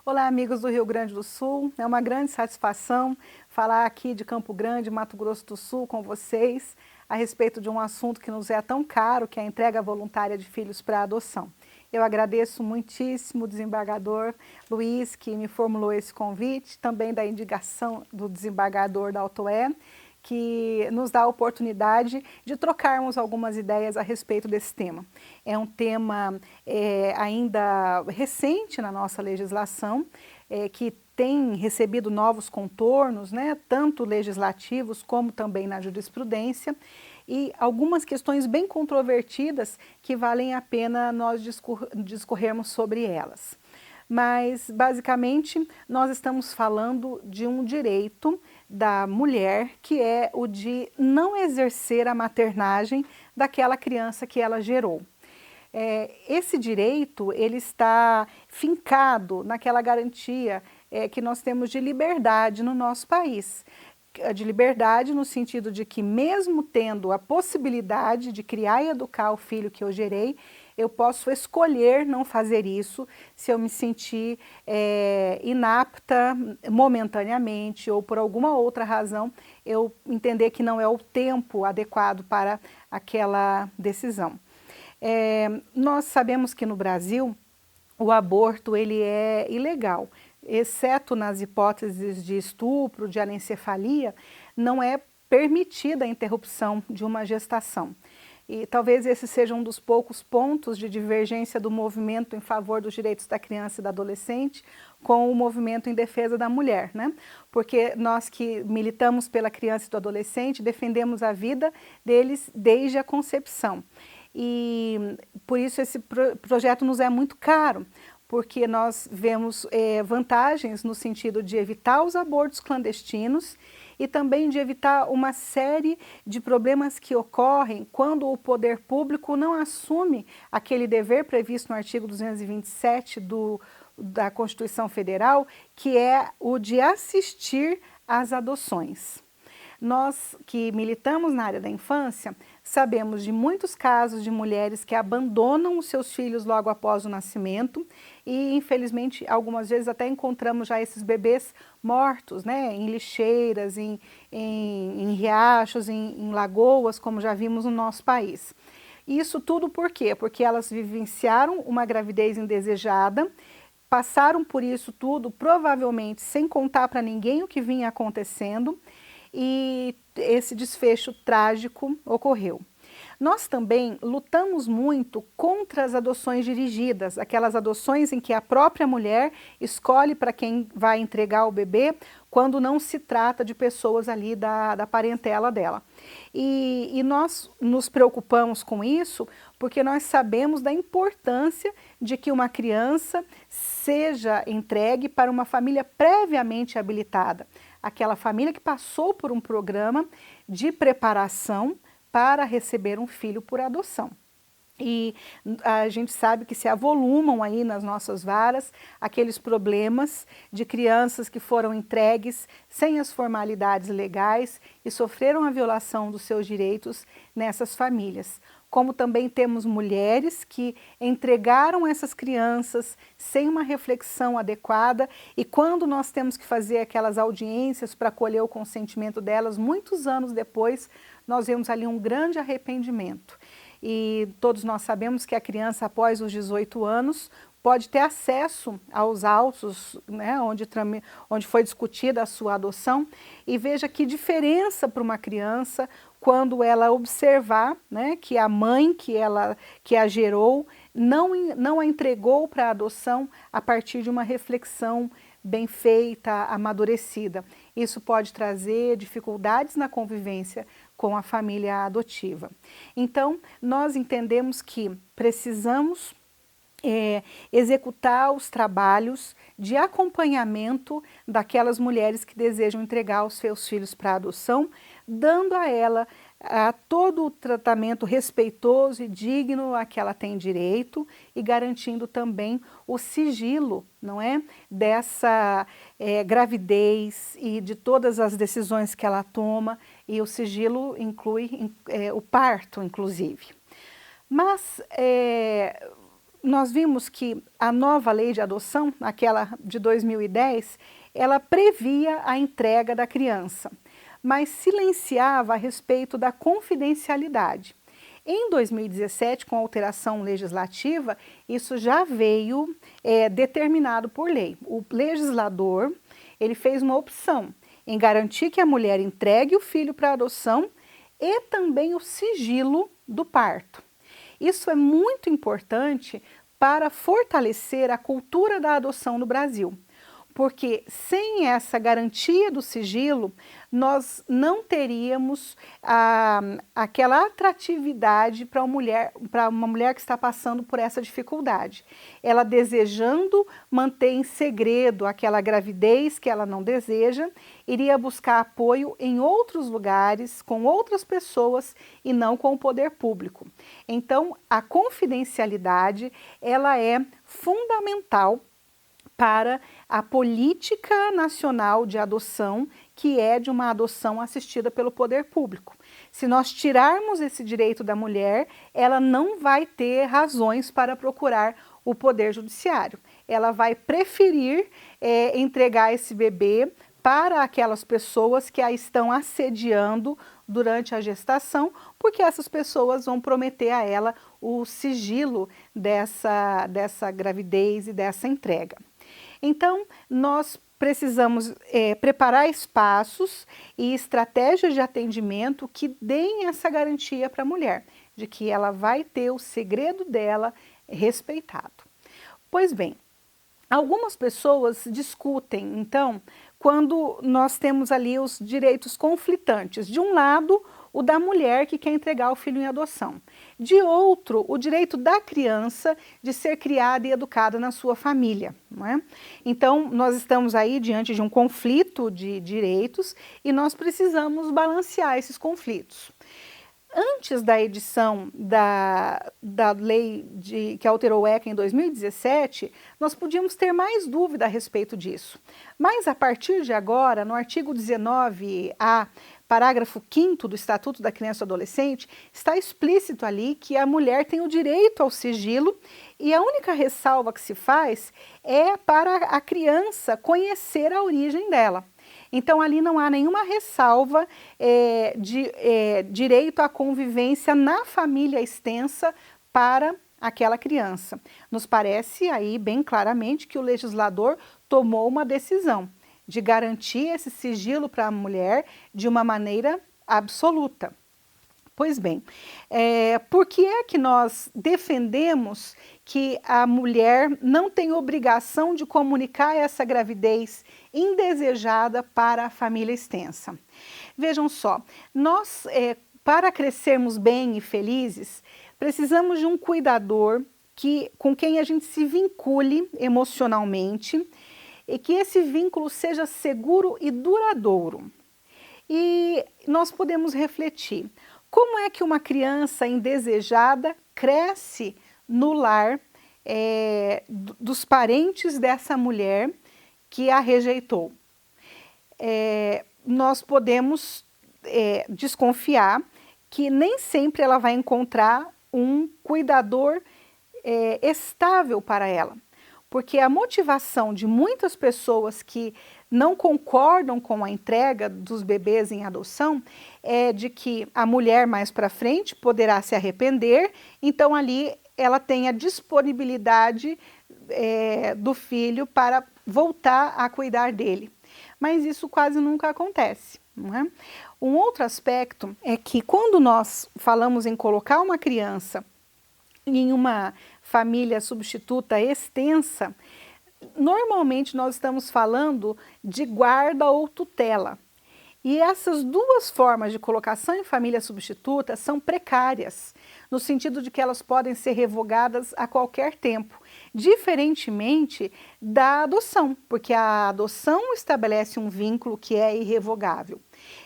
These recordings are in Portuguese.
Olá, amigos do Rio Grande do Sul. É uma grande satisfação falar aqui de Campo Grande, Mato Grosso do Sul, com vocês, a respeito de um assunto que nos é tão caro, que é a entrega voluntária de filhos para adoção. Eu agradeço muitíssimo o desembargador Luiz, que me formulou esse convite, também da indicação do desembargador da Autoé, que nos dá a oportunidade de trocarmos algumas ideias a respeito desse tema. É um tema ainda recente na nossa legislação, que tem recebido novos contornos, né, tanto legislativos como também na jurisprudência, e algumas questões bem controvertidas que valem a pena nós discorrermos sobre elas. Mas, basicamente, nós estamos falando de um direito da mulher, que é o de não exercer a maternagem daquela criança que ela gerou. Esse direito, ele está fincado naquela garantia que nós temos de liberdade no nosso país. De liberdade no sentido de que, mesmo tendo a possibilidade de criar e educar o filho que eu gerei, eu posso escolher não fazer isso se eu me sentir inapta momentaneamente ou por alguma outra razão eu entender que não é o tempo adequado para aquela decisão. Nós sabemos que no Brasil o aborto ele é ilegal, exceto nas hipóteses de estupro, de anencefalia, não é permitida a interrupção de uma gestação. E talvez esse seja um dos poucos pontos de divergência do movimento em favor dos direitos da criança e da adolescente com o movimento em defesa da mulher, né? Porque nós que militamos pela criança e do adolescente defendemos a vida deles desde a concepção. E por isso esse projeto nos é muito caro, porque nós vemos vantagens no sentido de evitar os abortos clandestinos e também de evitar uma série de problemas que ocorrem quando o poder público não assume aquele dever previsto no artigo 227 da Constituição Federal, que é o de assistir às adoções. Nós que militamos na área da infância, sabemos de muitos casos de mulheres que abandonam os seus filhos logo após o nascimento e, infelizmente, algumas vezes até encontramos já esses bebês mortos, né, em lixeiras, em riachos, em lagoas, como já vimos no nosso país. Isso tudo por quê? Porque elas vivenciaram uma gravidez indesejada, passaram por isso tudo, provavelmente sem contar para ninguém o que vinha acontecendo, e esse desfecho trágico ocorreu. Nós também lutamos muito contra as adoções dirigidas, aquelas adoções em que a própria mulher escolhe para quem vai entregar o bebê, quando não se trata de pessoas ali da parentela dela. E nós nos preocupamos com isso porque nós sabemos da importância de que uma criança seja entregue para uma família previamente habilitada, aquela família que passou por um programa de preparação para receber um filho por adoção. E a gente sabe que se avolumam aí nas nossas varas aqueles problemas de crianças que foram entregues sem as formalidades legais e sofreram a violação dos seus direitos nessas famílias. Como também temos mulheres que entregaram essas crianças sem uma reflexão adequada e quando nós temos que fazer aquelas audiências para colher o consentimento delas, muitos anos depois, nós vemos ali um grande arrependimento. E todos nós sabemos que a criança, após os 18 anos, pode ter acesso aos autos, né, onde foi discutida a sua adoção, e veja que diferença para uma criança quando ela observar, né, que a mãe que a gerou não a entregou para a adoção a partir de uma reflexão bem feita, amadurecida. Isso pode trazer dificuldades na convivência com a família adotiva. Então, nós entendemos que precisamos executar os trabalhos de acompanhamento daquelas mulheres que desejam entregar os seus filhos para adoção, dando a ela todo o tratamento respeitoso e digno a que ela tem direito e garantindo também o sigilo, não é, dessa gravidez e de todas as decisões que ela toma, e o sigilo inclui o parto, inclusive. Mas nós vimos que a nova lei de adoção, aquela de 2010, ela previa a entrega da criança, mas silenciava a respeito da confidencialidade. Em 2017, com a alteração legislativa, isso já veio determinado por lei. O legislador, ele fez uma opção em garantir que a mulher entregue o filho para adoção e também o sigilo do parto. Isso é muito importante para fortalecer a cultura da adoção no Brasil, porque sem essa garantia do sigilo, nós não teríamos aquela atratividade para uma mulher que está passando por essa dificuldade. Ela desejando manter em segredo aquela gravidez que ela não deseja, iria buscar apoio em outros lugares, com outras pessoas e não com o poder público. Então, a confidencialidade, ela é fundamental para a política nacional de adoção, que é de uma adoção assistida pelo poder público. Se nós tirarmos esse direito da mulher, ela não vai ter razões para procurar o poder judiciário. Ela vai preferir entregar esse bebê para aquelas pessoas que a estão assediando durante a gestação, porque essas pessoas vão prometer a ela o sigilo dessa gravidez e dessa entrega. Então, nós precisamos preparar espaços e estratégias de atendimento que deem essa garantia para a mulher, de que ela vai ter o segredo dela respeitado. Pois bem, algumas pessoas discutem, então, quando nós temos ali os direitos conflitantes. De um lado, o da mulher que quer entregar o filho em adoção. De outro, o direito da criança de ser criada e educada na sua família, não é? Então, nós estamos aí diante de um conflito de direitos e nós precisamos balancear esses conflitos. Antes da edição da lei que alterou o ECA em 2017, nós podíamos ter mais dúvida a respeito disso. Mas a partir de agora, no artigo 19A, parágrafo 5º do Estatuto da Criança e do Adolescente, está explícito ali que a mulher tem o direito ao sigilo e a única ressalva que se faz é para a criança conhecer a origem dela. Então, ali não há nenhuma ressalva de direito à convivência na família extensa para aquela criança. Nos parece aí bem claramente que o legislador tomou uma decisão de garantir esse sigilo para a mulher de uma maneira absoluta. Pois bem, por que é que nós defendemos que a mulher não tem obrigação de comunicar essa gravidez indesejada para a família extensa? Vejam só, nós, para crescermos bem e felizes, precisamos de um cuidador com quem a gente se vincule emocionalmente e que esse vínculo seja seguro e duradouro. E nós podemos refletir. Como é que uma criança indesejada cresce no lar dos parentes dessa mulher que a rejeitou? Nós podemos desconfiar que nem sempre ela vai encontrar um cuidador estável para ela. Porque a motivação de muitas pessoas que não concordam com a entrega dos bebês em adoção é de que a mulher mais para frente poderá se arrepender, então ali ela tem a disponibilidade do filho para voltar a cuidar dele. Mas isso quase nunca acontece, não é? Um outro aspecto é que quando nós falamos em colocar uma criança em uma família substituta extensa, normalmente nós estamos falando de guarda ou tutela. E essas duas formas de colocação em família substituta são precárias, no sentido de que elas podem ser revogadas a qualquer tempo, diferentemente da adoção, porque a adoção estabelece um vínculo que é irrevogável.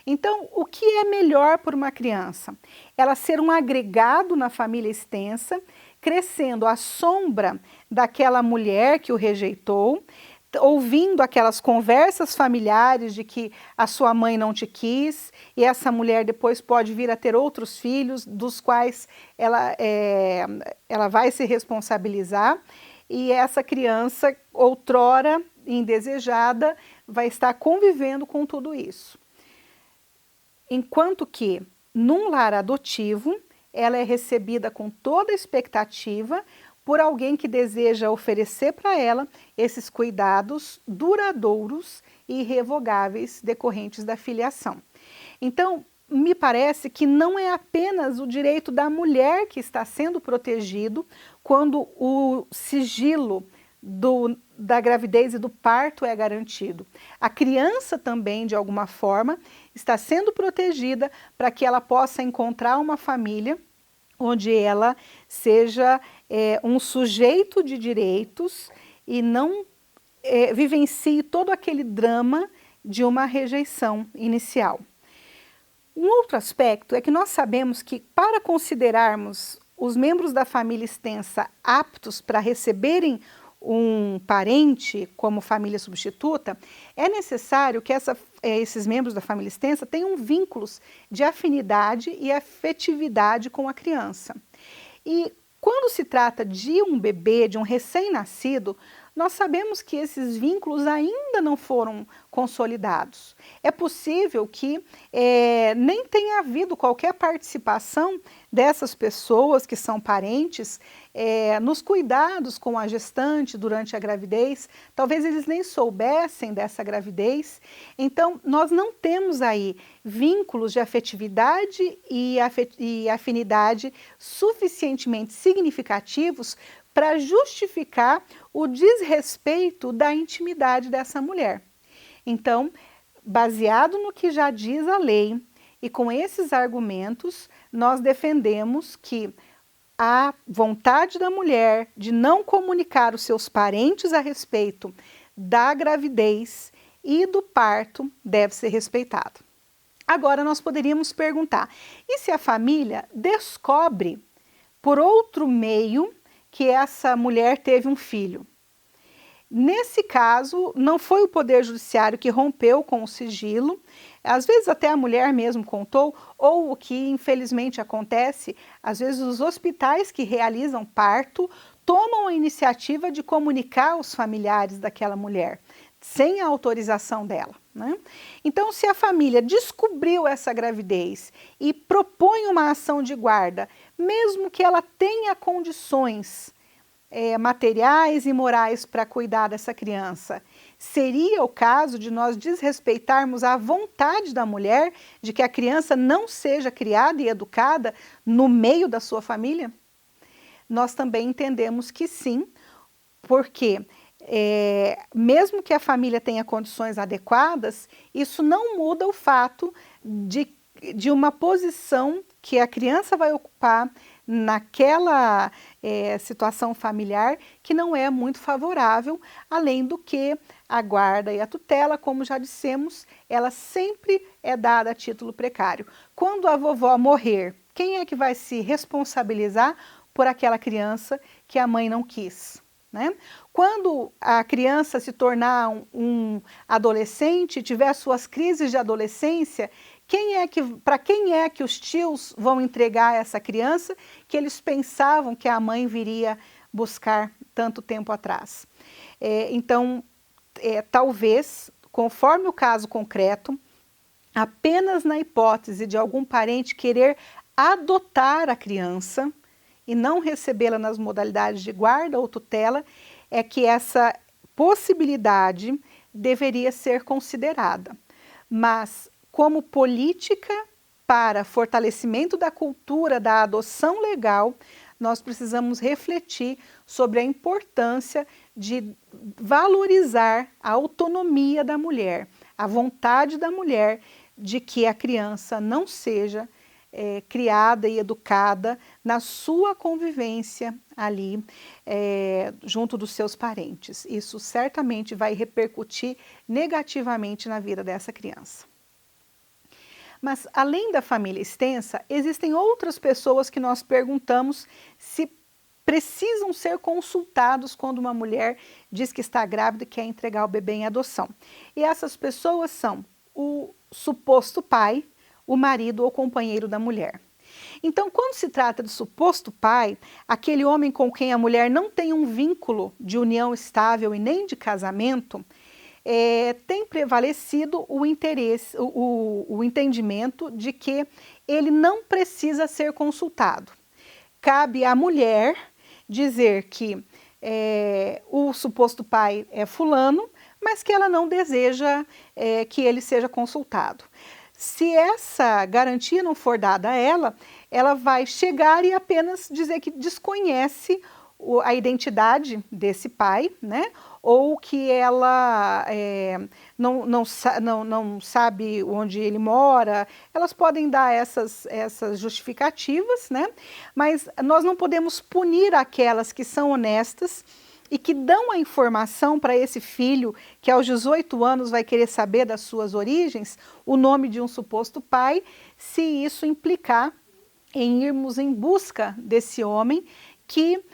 Então, o que é melhor para uma criança? Ela ser um agregado na família extensa, crescendo à sombra daquela mulher que o rejeitou, ouvindo aquelas conversas familiares de que a sua mãe não te quis, e essa mulher depois pode vir a ter outros filhos, dos quais ela vai se responsabilizar, e essa criança, outrora indesejada, vai estar convivendo com tudo isso. Enquanto que, num lar adotivo, ela é recebida com toda a expectativa por alguém que deseja oferecer para ela esses cuidados duradouros e irrevogáveis decorrentes da filiação. Então, me parece que não é apenas o direito da mulher que está sendo protegido quando o sigilo da gravidez e do parto é garantido. A criança também, de alguma forma, está sendo protegida para que ela possa encontrar uma família onde ela seja um sujeito de direitos e não vivencie todo aquele drama de uma rejeição inicial. Um outro aspecto é que nós sabemos que, para considerarmos os membros da família extensa aptos para receberem um parente como família substituta, é necessário que esses membros da família extensa tenham vínculos de afinidade e afetividade com a criança. E quando se trata de um bebê, de um recém-nascido, nós sabemos que esses vínculos ainda não foram consolidados. É possível que nem tenha havido qualquer participação dessas pessoas que são parentes nos cuidados com a gestante durante a gravidez. Talvez eles nem soubessem dessa gravidez. Então, nós não temos aí vínculos de afetividade e afinidade suficientemente significativos para justificar o desrespeito da intimidade dessa mulher. Então, baseado no que já diz a lei e com esses argumentos, nós defendemos que a vontade da mulher de não comunicar os seus parentes a respeito da gravidez e do parto deve ser respeitada. Agora, nós poderíamos perguntar, e se a família descobre por outro meio que essa mulher teve um filho? Nesse caso, não foi o Poder Judiciário que rompeu com o sigilo, às vezes até a mulher mesmo contou, ou o que infelizmente acontece, às vezes os hospitais que realizam parto tomam a iniciativa de comunicar aos familiares daquela mulher, sem a autorização dela, né? Então, se a família descobriu essa gravidez e propõe uma ação de guarda, mesmo que ela tenha condições materiais e morais para cuidar dessa criança, seria o caso de nós desrespeitarmos a vontade da mulher de que a criança não seja criada e educada no meio da sua família? Nós também entendemos que sim, porque mesmo que a família tenha condições adequadas, isso não muda o fato de uma posição que a criança vai ocupar naquela situação familiar que não é muito favorável, além do que a guarda e a tutela, como já dissemos, ela sempre é dada a título precário. Quando a vovó morrer, quem é que vai se responsabilizar por aquela criança que a mãe não quis, né? Quando a criança se tornar um adolescente, tiver suas crises de adolescência, para quem é que os tios vão entregar essa criança que eles pensavam que a mãe viria buscar tanto tempo atrás? Então, talvez, conforme o caso concreto, apenas na hipótese de algum parente querer adotar a criança e não recebê-la nas modalidades de guarda ou tutela, é que essa possibilidade deveria ser considerada. Mas, como política para fortalecimento da cultura da adoção legal, nós precisamos refletir sobre a importância de valorizar a autonomia da mulher, a vontade da mulher de que a criança não seja criada e educada na sua convivência ali junto dos seus parentes. Isso certamente vai repercutir negativamente na vida dessa criança. Mas, além da família extensa, existem outras pessoas que nós perguntamos se precisam ser consultados quando uma mulher diz que está grávida e quer entregar o bebê em adoção. E essas pessoas são o suposto pai, o marido ou companheiro da mulher. Então, quando se trata de suposto pai, aquele homem com quem a mulher não tem um vínculo de união estável e nem de casamento, tem prevalecido o interesse, o entendimento de que ele não precisa ser consultado. Cabe à mulher dizer que o suposto pai é fulano, mas que ela não deseja que ele seja consultado. Se essa garantia não for dada a ela, ela vai chegar e apenas dizer que desconhece a identidade desse pai, né? Ou que ela não sabe onde ele mora. Elas podem dar essas justificativas, né? Mas nós não podemos punir aquelas que são honestas e que dão a informação para esse filho que aos 18 anos vai querer saber das suas origens, o nome de um suposto pai, se isso implicar em irmos em busca desse homem que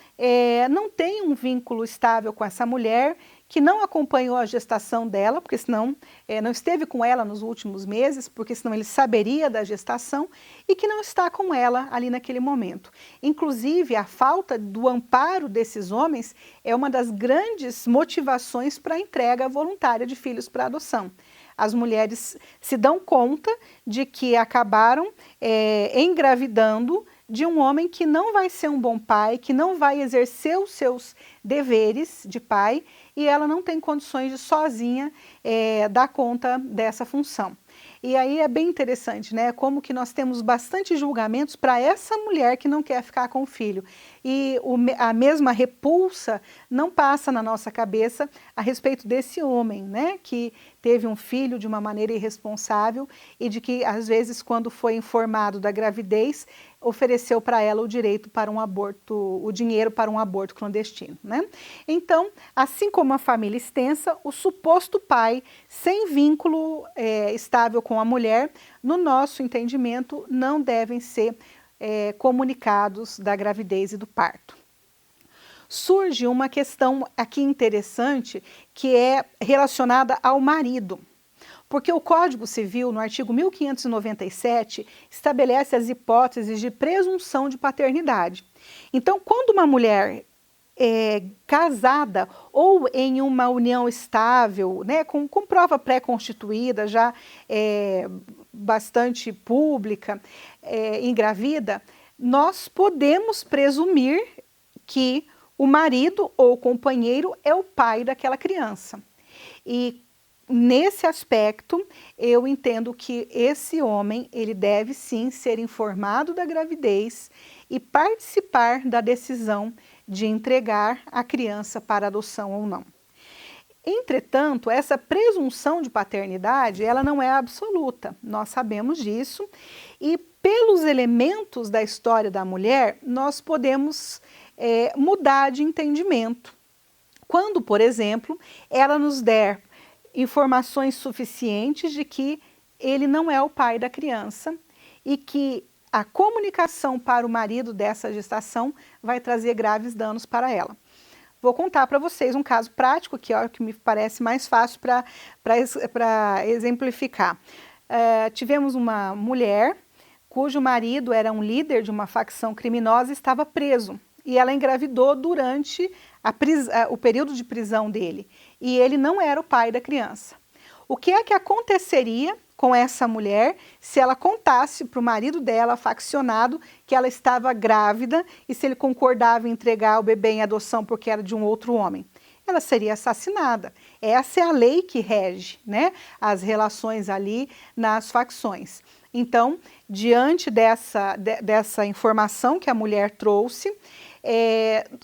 não tem um vínculo estável com essa mulher, que não acompanhou a gestação dela, porque senão não esteve com ela nos últimos meses, porque senão ele saberia da gestação, e que não está com ela ali naquele momento. Inclusive, a falta do amparo desses homens é uma das grandes motivações para a entrega voluntária de filhos para adoção. As mulheres se dão conta de que acabaram engravidando de um homem que não vai ser um bom pai, que não vai exercer os seus deveres de pai, e ela não tem condições de sozinha dar conta dessa função. E aí é bem interessante, né? Como que nós temos bastante julgamentos para essa mulher que não quer ficar com o filho. E a mesma repulsa não passa na nossa cabeça a respeito desse homem, né? Que teve um filho de uma maneira irresponsável e de que, às vezes, quando foi informado da gravidez, ofereceu para ela o direito para um aborto, o dinheiro para um aborto clandestino, né? Então, assim como a família extensa, o suposto pai, sem vínculo estável com a mulher, no nosso entendimento, não devem ser comunicados da gravidez e do parto. Surge uma questão aqui interessante que é relacionada ao marido. Porque o Código Civil, no artigo 1597, estabelece as hipóteses de presunção de paternidade. Então, quando uma mulher casada ou em uma união estável, né, com prova pré-constituída, já bastante pública, engravida, nós podemos presumir que o marido ou o companheiro é o pai daquela criança. E nesse aspecto, eu entendo que esse homem, ele deve sim ser informado da gravidez e participar da decisão de entregar a criança para adoção ou não. Entretanto, essa presunção de paternidade, ela não é absoluta, nós sabemos disso, e pelos elementos da história da mulher, nós podemos mudar de entendimento. Quando, por exemplo, ela nos der informações suficientes de que ele não é o pai da criança e que a comunicação para o marido dessa gestação vai trazer graves danos para ela. Vou contar para vocês um caso prático que me parece mais fácil para exemplificar. Tivemos uma mulher cujo marido era um líder de uma facção criminosa e estava preso. E ela engravidou durante o período de prisão dele. E ele não era o pai da criança. O que é que aconteceria com essa mulher se ela contasse para o marido dela, faccionado, que ela estava grávida e se ele concordava em entregar o bebê em adoção porque era de um outro homem? Ela seria assassinada. Essa é a lei que rege, né, as relações ali nas facções. Então, diante dessa informação que a mulher trouxe,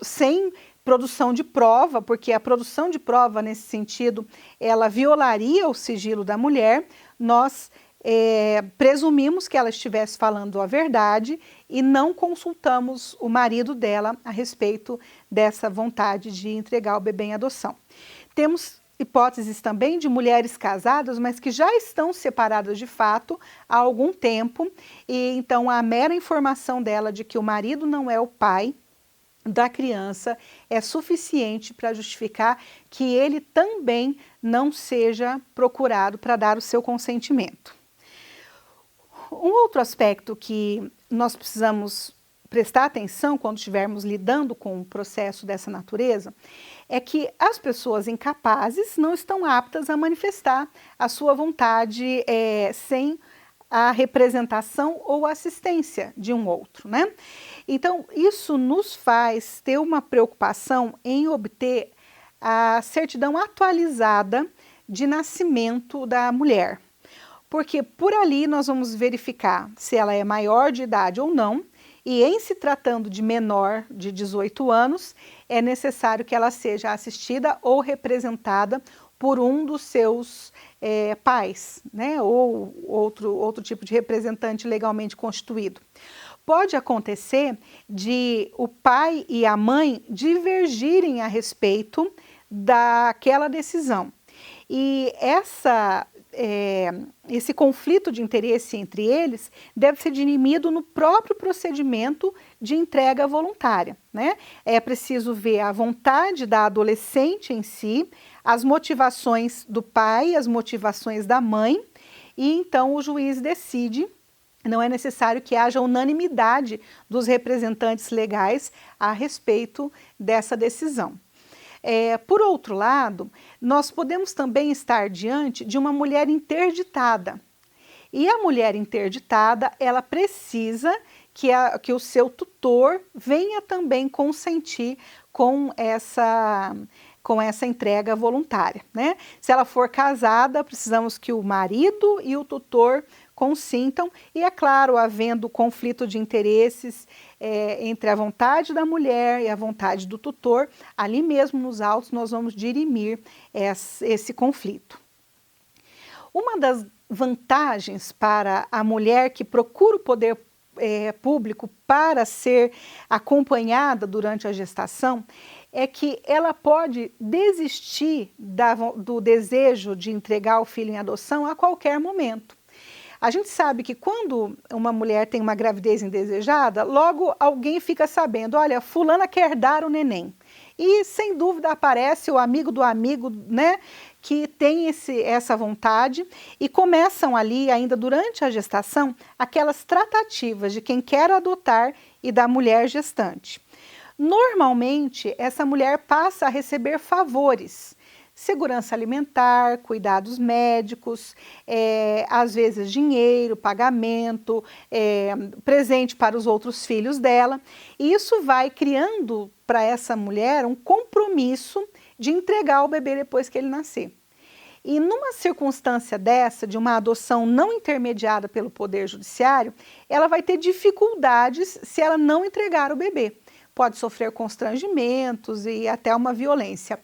sem produção de prova, porque a produção de prova nesse sentido, ela violaria o sigilo da mulher, nós presumimos que ela estivesse falando a verdade e não consultamos o marido dela a respeito dessa vontade de entregar o bebê em adoção. Temos hipóteses também de mulheres casadas, mas que já estão separadas de fato há algum tempo, e então a mera informação dela de que o marido não é o pai da criança é suficiente para justificar que ele também não seja procurado para dar o seu consentimento. Um outro aspecto que nós precisamos prestar atenção quando estivermos lidando com um processo dessa natureza é que as pessoas incapazes não estão aptas a manifestar a sua vontade sem a representação ou assistência de um outro, né? Então, isso nos faz ter uma preocupação em obter a certidão atualizada de nascimento da mulher. Porque por ali nós vamos verificar se ela é maior de idade ou não, e em se tratando de menor de 18 anos, é necessário que ela seja assistida ou representada por um dos seus pais, né, ou outro tipo de representante legalmente constituído. Pode acontecer de o pai e a mãe divergirem a respeito daquela decisão. E esse conflito de interesse entre eles deve ser dirimido no próprio procedimento de entrega voluntária, né? É preciso ver a vontade da adolescente em si, as motivações do pai, as motivações da mãe, e então o juiz decide. Não é necessário que haja unanimidade dos representantes legais a respeito dessa decisão. Por outro lado, nós podemos também estar diante de uma mulher interditada. E a mulher interditada, ela precisa que o seu tutor venha também consentir com essa entrega voluntária, né? Se ela for casada, precisamos que o marido e o tutor consintam, e é claro, havendo conflito de interesses entre a vontade da mulher e a vontade do tutor, ali mesmo nos autos nós vamos dirimir esse conflito. Uma das vantagens para a mulher que procura o poder público para ser acompanhada durante a gestação é que ela pode desistir do desejo de entregar o filho em adoção a qualquer momento. A gente sabe que quando uma mulher tem uma gravidez indesejada, logo alguém fica sabendo, olha, fulana quer dar o neném. E sem dúvida aparece o amigo do amigo, né, que tem essa vontade, e começam ali, ainda durante a gestação, aquelas tratativas de quem quer adotar e da mulher gestante. Normalmente, essa mulher passa a receber favores, segurança alimentar, cuidados médicos, às vezes dinheiro, pagamento, presente para os outros filhos dela. E isso vai criando para essa mulher um compromisso de entregar o bebê depois que ele nascer. E numa circunstância dessa, de uma adoção não intermediada pelo Poder Judiciário, ela vai ter dificuldades se ela não entregar o bebê. Pode sofrer constrangimentos e até uma violência.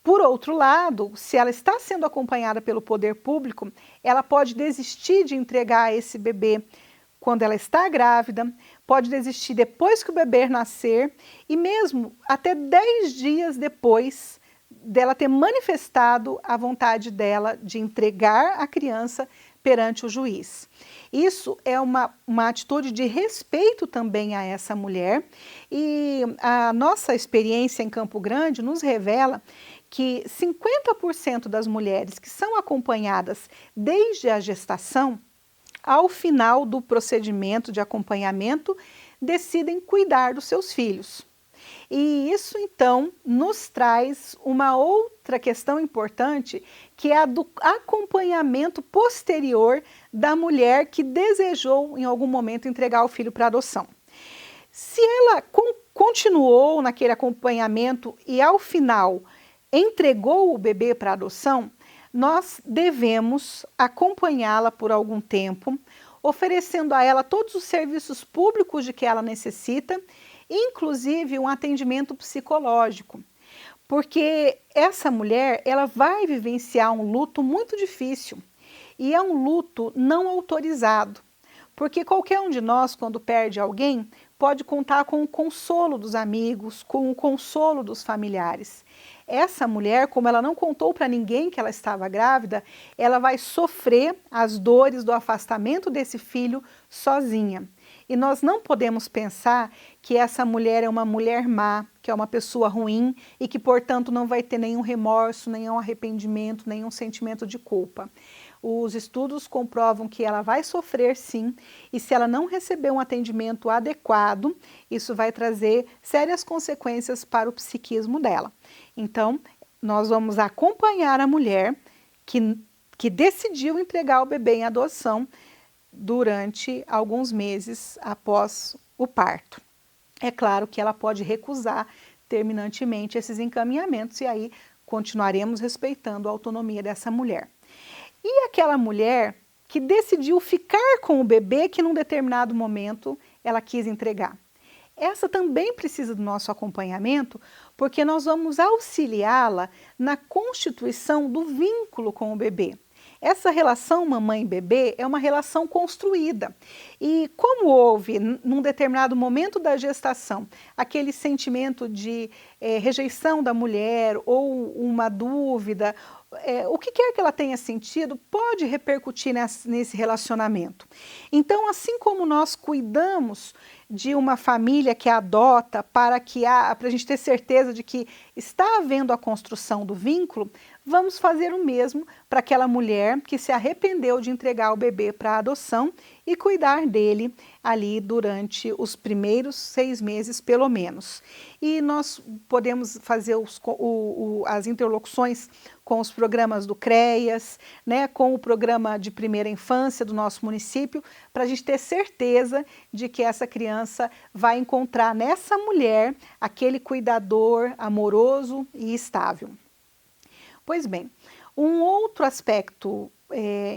Por outro lado, se ela está sendo acompanhada pelo poder público, ela pode desistir de entregar esse bebê quando ela está grávida, pode desistir depois que o bebê nascer e mesmo até 10 dias depois dela ter manifestado a vontade dela de entregar a criança perante o juiz. Isso é uma atitude de respeito também a essa mulher, e a nossa experiência em Campo Grande nos revela que 50% das mulheres que são acompanhadas desde a gestação, ao final do procedimento de acompanhamento, decidem cuidar dos seus filhos. E isso, então, nos traz uma outra questão importante, que é a do acompanhamento posterior da mulher que desejou, em algum momento, entregar o filho para adoção. Se ela continuou naquele acompanhamento e, ao final, entregou o bebê para adoção, nós devemos acompanhá-la por algum tempo, oferecendo a ela todos os serviços públicos de que ela necessita, inclusive um atendimento psicológico, porque essa mulher ela vai vivenciar um luto muito difícil e é um luto não autorizado, porque qualquer um de nós, quando perde alguém, pode contar com o consolo dos amigos, com o consolo dos familiares. Essa mulher, como ela não contou para ninguém que ela estava grávida, ela vai sofrer as dores do afastamento desse filho sozinha. E nós não podemos pensar que essa mulher é uma mulher má, que é uma pessoa ruim e que, portanto, não vai ter nenhum remorso, nenhum arrependimento, nenhum sentimento de culpa. Os estudos comprovam que ela vai sofrer sim, e se ela não receber um atendimento adequado, isso vai trazer sérias consequências para o psiquismo dela. Então, nós vamos acompanhar a mulher que decidiu entregar o bebê em adoção durante alguns meses após o parto. É claro que ela pode recusar terminantemente esses encaminhamentos e aí continuaremos respeitando a autonomia dessa mulher. E aquela mulher que decidiu ficar com o bebê que num determinado momento ela quis entregar? Essa também precisa do nosso acompanhamento, porque nós vamos auxiliá-la na constituição do vínculo com o bebê. Essa relação mamãe-bebê é uma relação construída. E como houve, num determinado momento da gestação, aquele sentimento de rejeição da mulher ou uma dúvida, o que quer que ela tenha sentido pode repercutir nesse relacionamento. Então, assim como nós cuidamos de uma família que adota para a gente ter certeza de que está havendo a construção do vínculo, vamos fazer o mesmo para aquela mulher que se arrependeu de entregar o bebê para adoção e cuidar dele ali durante os primeiros 6 meses, pelo menos. E nós podemos fazer as interlocuções com os programas do CREAS, né, com o programa de primeira infância do nosso município, para a gente ter certeza de que essa criança vai encontrar nessa mulher aquele cuidador amoroso e estável. Pois bem, um outro aspecto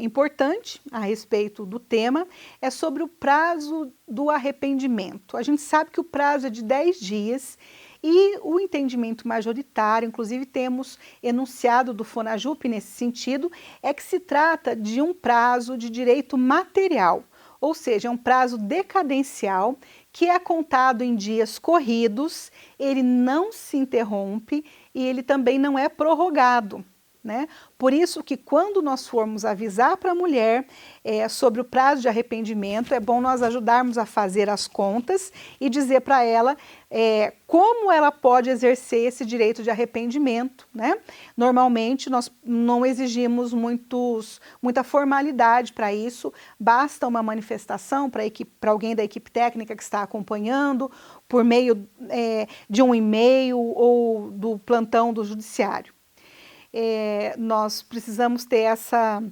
importante a respeito do tema é sobre o prazo do arrependimento. A gente sabe que o prazo é de 10 dias e o entendimento majoritário, inclusive temos enunciado do FONAJUP nesse sentido, é que se trata de um prazo de direito material, ou seja, é um prazo decadencial que é contado em dias corridos, ele não se interrompe e ele também não é prorrogado. Né? Por isso que quando nós formos avisar para a mulher sobre o prazo de arrependimento, é bom nós ajudarmos a fazer as contas e dizer para ela como ela pode exercer esse direito de arrependimento. Né? Normalmente nós não exigimos muita formalidade para isso, basta uma manifestação para alguém da equipe técnica que está acompanhando, por meio de um e-mail ou do plantão do judiciário. Nós precisamos ter essa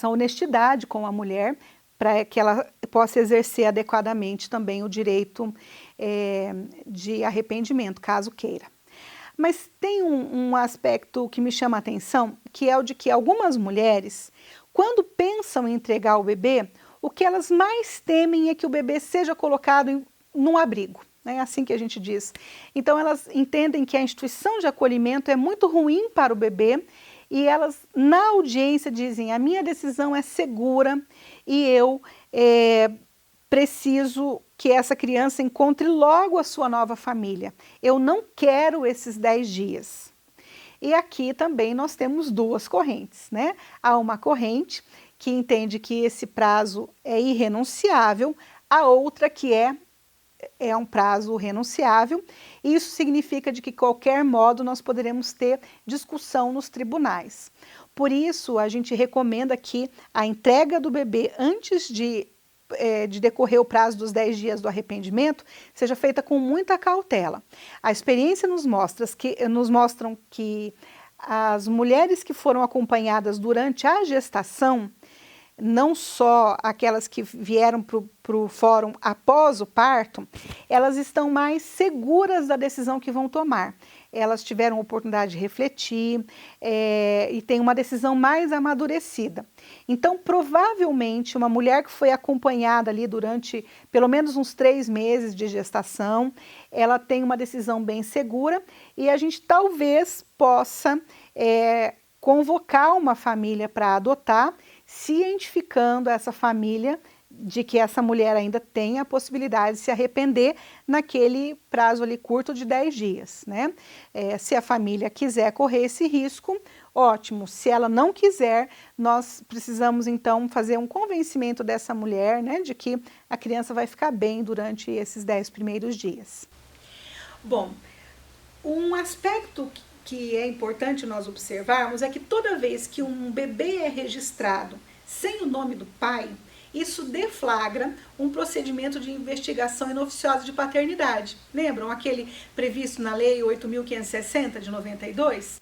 honestidade com a mulher para que ela possa exercer adequadamente também o direito de arrependimento, caso queira. Mas tem um aspecto que me chama a atenção, que é o de que algumas mulheres, quando pensam em entregar o bebê, o que elas mais temem é que o bebê seja colocado num abrigo. É assim que a gente diz. Então elas entendem que a instituição de acolhimento é muito ruim para o bebê e elas na audiência dizem: a minha decisão é segura e eu preciso que essa criança encontre logo a sua nova família. Eu não quero esses 10 dias. E aqui também nós temos duas correntes, né? Há uma corrente que entende que esse prazo é irrenunciável, a outra que é um prazo renunciável, e isso significa de que, de qualquer modo, nós poderemos ter discussão nos tribunais. Por isso, a gente recomenda que a entrega do bebê antes de decorrer o prazo dos 10 dias do arrependimento seja feita com muita cautela. A experiência nos mostram que as mulheres que foram acompanhadas durante a gestação, não só aquelas que vieram para o fórum após o parto, elas estão mais seguras da decisão que vão tomar. Elas tiveram oportunidade de refletir e têm uma decisão mais amadurecida. Então, provavelmente, uma mulher que foi acompanhada ali durante pelo menos uns 3 meses de gestação, ela tem uma decisão bem segura e a gente talvez possa convocar uma família para adotar, cientificando essa família de que essa mulher ainda tem a possibilidade de se arrepender naquele prazo ali curto de 10 dias, né? Se a família quiser correr esse risco, ótimo. Se ela não quiser, nós precisamos então fazer um convencimento dessa mulher, né, de que a criança vai ficar bem durante esses 10 primeiros dias. Bom, um aspecto que é importante nós observarmos é que toda vez que um bebê é registrado sem o nome do pai, isso deflagra um procedimento de investigação inoficiosa de paternidade. Lembram aquele previsto na Lei 8.560 de 92?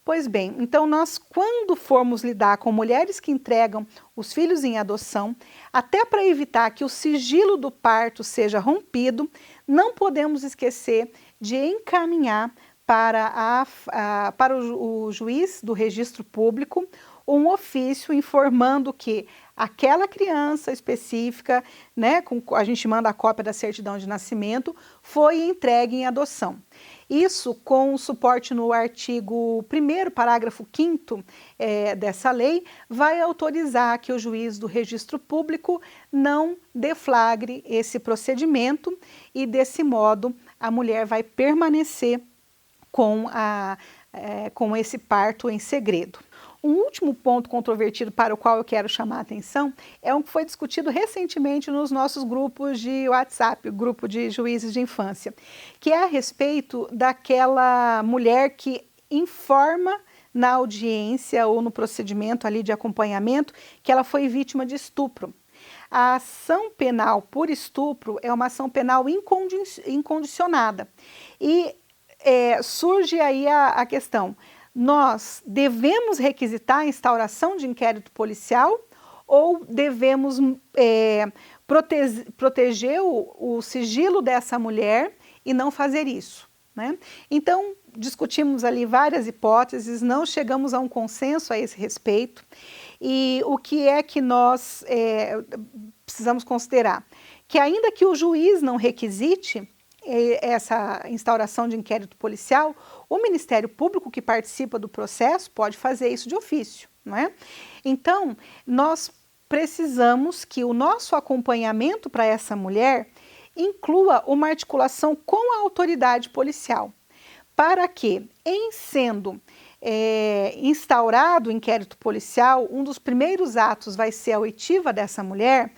Pois bem, então nós, quando formos lidar com mulheres que entregam os filhos em adoção, até para evitar que o sigilo do parto seja rompido, não podemos esquecer de encaminhar para o juiz do registro público um ofício informando que aquela criança específica, né, a gente manda a cópia da certidão de nascimento, foi entregue em adoção. Isso com suporte no artigo 1º, parágrafo 5º dessa lei, vai autorizar que o juiz do registro público não deflagre esse procedimento e, desse modo, a mulher vai permanecer com esse parto em segredo. Um último ponto controvertido para o qual eu quero chamar a atenção é um que foi discutido recentemente nos nossos grupos de WhatsApp, o grupo de juízes de infância, que é a respeito daquela mulher que informa na audiência ou no procedimento ali de acompanhamento que ela foi vítima de estupro. A ação penal por estupro é uma ação penal incondicionada e surge aí a questão: nós devemos requisitar a instauração de inquérito policial ou devemos proteger o sigilo dessa mulher e não fazer isso, né? Então, discutimos ali várias hipóteses, não chegamos a um consenso a esse respeito. E o que é que nós precisamos considerar? Que ainda que o juiz não requisite essa instauração de inquérito policial, o Ministério Público que participa do processo pode fazer isso de ofício, não é? Então, nós precisamos que o nosso acompanhamento para essa mulher inclua uma articulação com a autoridade policial, para que, em sendo instaurado o inquérito policial, um dos primeiros atos vai ser a oitiva dessa mulher,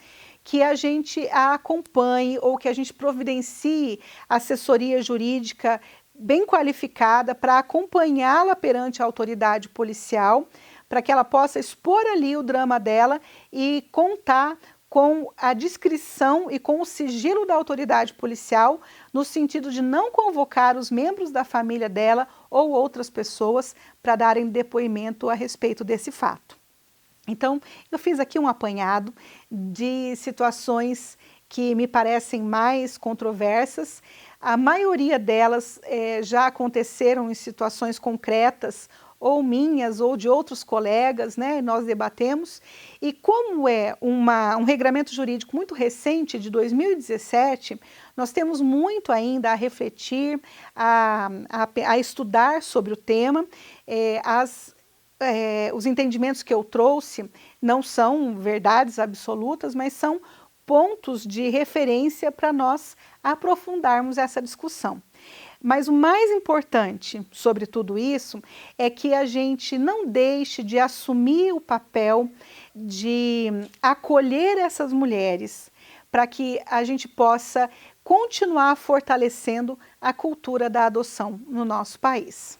que a gente a acompanhe ou que a gente providencie assessoria jurídica bem qualificada para acompanhá-la perante a autoridade policial, para que ela possa expor ali o drama dela e contar com a discrição e com o sigilo da autoridade policial, no sentido de não convocar os membros da família dela ou outras pessoas para darem depoimento a respeito desse fato. Então, eu fiz aqui um apanhado de situações que me parecem mais controversas. A maioria delas já aconteceram em situações concretas, ou minhas, ou de outros colegas, né? Nós debatemos. E como é um regramento jurídico muito recente, de 2017, nós temos muito ainda a refletir, a estudar sobre o tema. Os entendimentos que eu trouxe não são verdades absolutas, mas são pontos de referência para nós aprofundarmos essa discussão. Mas o mais importante sobre tudo isso é que a gente não deixe de assumir o papel de acolher essas mulheres, para que a gente possa continuar fortalecendo a cultura da adoção no nosso país.